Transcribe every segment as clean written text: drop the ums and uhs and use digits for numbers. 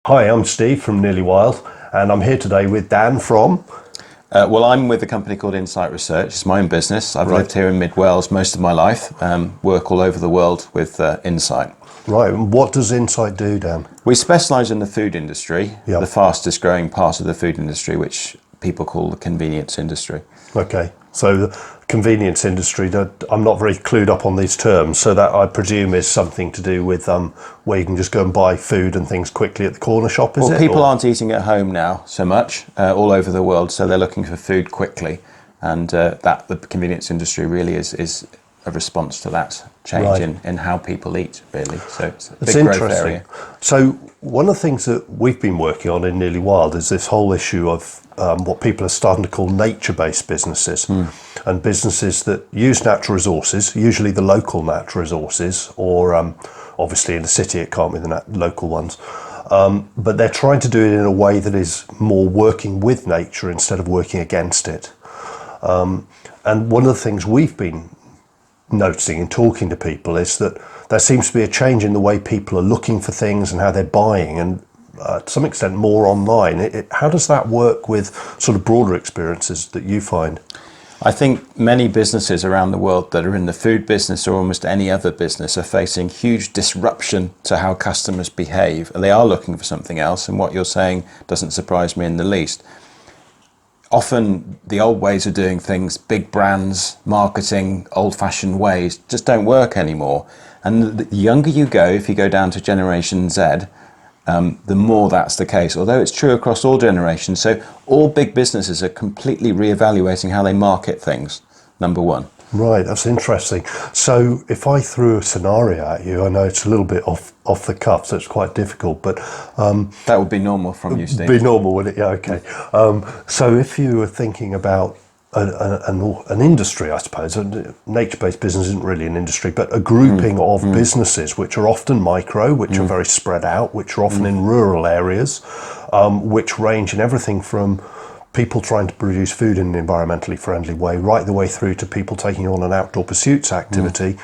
Hi, I'm Steve from Nearly Wild, and I'm here today with Dan from... Well, I'm with a company called Insight Research. It's my own business. I've lived here in Mid Wales most of my life, work all over the world with Insight. Right, and what does Insight do, Dan? We specialise in the food industry, Yep. the fastest growing part of the food industry, which people call the convenience industry. Okay, so the convenience industry, I'm not very clued up on these terms, so that I presume is something to do with where you can just go and buy food and things quickly at the corner shop, is it? Well, people aren't eating at home now so much all over the world, so they're looking for food quickly, and that the convenience industry really is a response to that change in how people eat, really. So it's a big growth area. So one of the things that we've been working on in Nearly Wild is this whole issue of what people are starting to call nature-based businesses, and businesses that use natural resources, usually the local natural resources, or obviously in the city it can't be the local ones, but they're trying to do it in a way that is more working with nature instead of working against it. And one of the things we've been noticing and talking to people is that there seems to be a change in the way people are looking for things and how they're buying, and to some extent more online. How does that work with sort of broader experiences that you find? I think many businesses around the world that are in the food business or almost any other business are facing huge disruption to how customers behave, and they are looking for something else, and what you're saying doesn't surprise me in the least. Often the old ways of doing things, big brands, marketing, old-fashioned ways, just don't work anymore. And the younger you go, if you go down to Generation Z, the more that's the case, although it's true across all generations. So all big businesses are completely reevaluating how they market things, number one. Right, that's interesting. So if I threw a scenario at you, I know it's a little bit off the cuff, so it's quite difficult, but... that would be normal from you, Steve. Be normal, would it? Yeah, okay. So if you were thinking about an industry, I suppose, a nature-based business isn't really an industry, but a grouping of businesses which are often micro, which are very spread out, which are often in rural areas, which range in everything from people trying to produce food in an environmentally friendly way, right the way through to people taking on an outdoor pursuits activity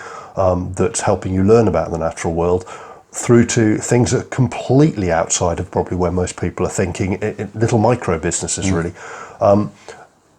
that's helping you learn about the natural world, through to things that are completely outside of probably where most people are thinking, little micro businesses really.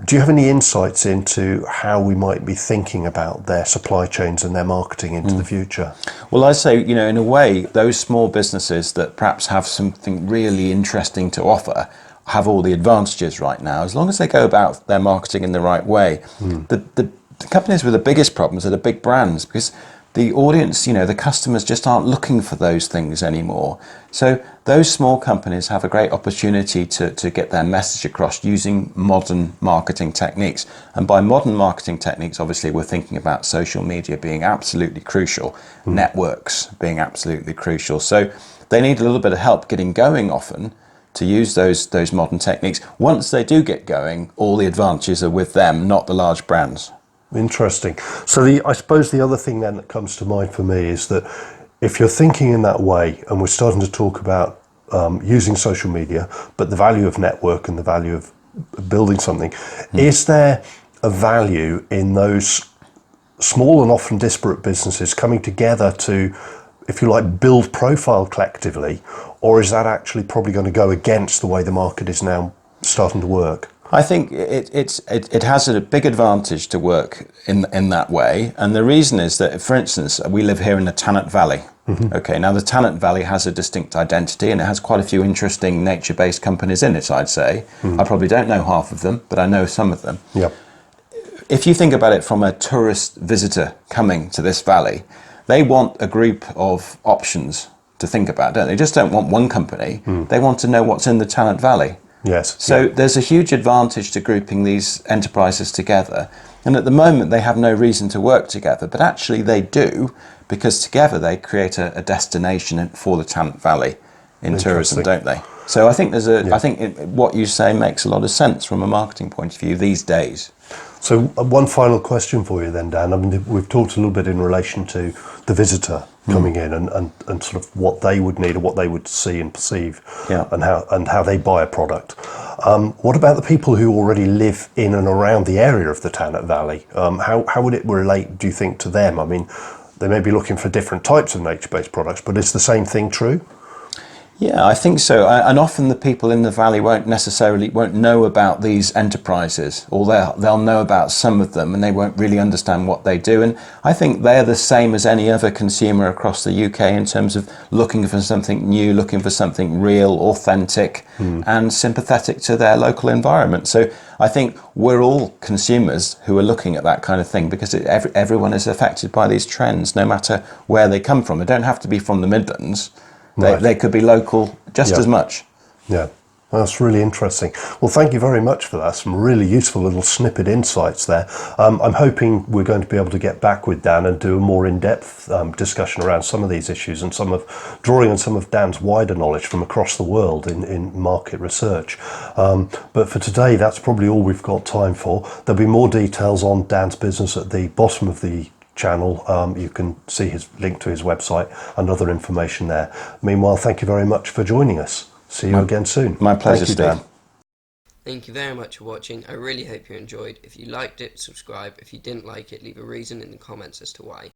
Do you have any insights into how we might be thinking about their supply chains and their marketing into the future? Well, I say, in a way, those small businesses that perhaps have something really interesting to offer have all the advantages right now, as long as they go about their marketing in the right way. The companies with the biggest problems are the big brands, because the audience, the customers just aren't looking for those things anymore. So those small companies have a great opportunity to get their message across using modern marketing techniques. And by modern marketing techniques, obviously we're thinking about social media being absolutely crucial, networks being absolutely crucial. So they need a little bit of help getting going often to use those modern techniques. Once they do get going, all the advantages are with them, not the large brands. Interesting. So I suppose the other thing then that comes to mind for me is that if you're thinking in that way, and we're starting to talk about using social media, but the value of network and the value of building something, is there a value in those small and often disparate businesses coming together to, if you like, build profile collectively, or is that actually probably going to go against the way the market is now starting to work? I think it has a big advantage to work in that way, and the reason is that, for instance, we live here in the Tanat Valley. Okay, now the Tanat Valley has a distinct identity, and it has quite a few interesting nature-based companies in it, I'd say. I probably don't know half of them, but I know some of them. Yep. If you think about it from a tourist visitor coming to this valley, they want a group of options to think about, don't they? They just don't want one company. They want to know what's in the Tanat Valley. Yes. So there's a huge advantage to grouping these enterprises together. And at the moment, they have no reason to work together, but actually they do, because together they create a destination for the Tanat Valley in tourism, don't they? So I think I think what you say makes a lot of sense from a marketing point of view these days. So one final question for you then, Dan. I mean, we've talked a little bit in relation to the visitor coming in and sort of what they would need or what they would see and perceive, and how they buy a product. What about the people who already live in and around the area of the Tanat Valley? How would it relate, do you think, to them? I mean, they may be looking for different types of nature-based products, but is the same thing true? Yeah, I think so. And often the people in the valley won't know about these enterprises, or they'll know about some of them, and they won't really understand what they do. And I think they're the same as any other consumer across the UK in terms of looking for something new, looking for something real, authentic, and sympathetic to their local environment. So I think we're all consumers who are looking at that kind of thing, because everyone is affected by these trends, no matter where they come from. They don't have to be from the Midlands. They could be local just as much. Yeah, that's really interesting. Well, thank you very much for that. Some really useful little snippet insights there. I'm hoping we're going to be able to get back with Dan and do a more in-depth discussion around some of these issues and drawing on some of Dan's wider knowledge from across the world in market research. But for today, that's probably all we've got time for. There'll be more details on Dan's business at the bottom of the channel. You can see his link to his website and other information there. Meanwhile, thank you very much for joining us. See you again soon. My pleasure, Thank you, Dan. Dan. Thank you very much for watching. I really hope you enjoyed. If you liked it, subscribe. If you didn't like it, leave a reason in the comments as to why.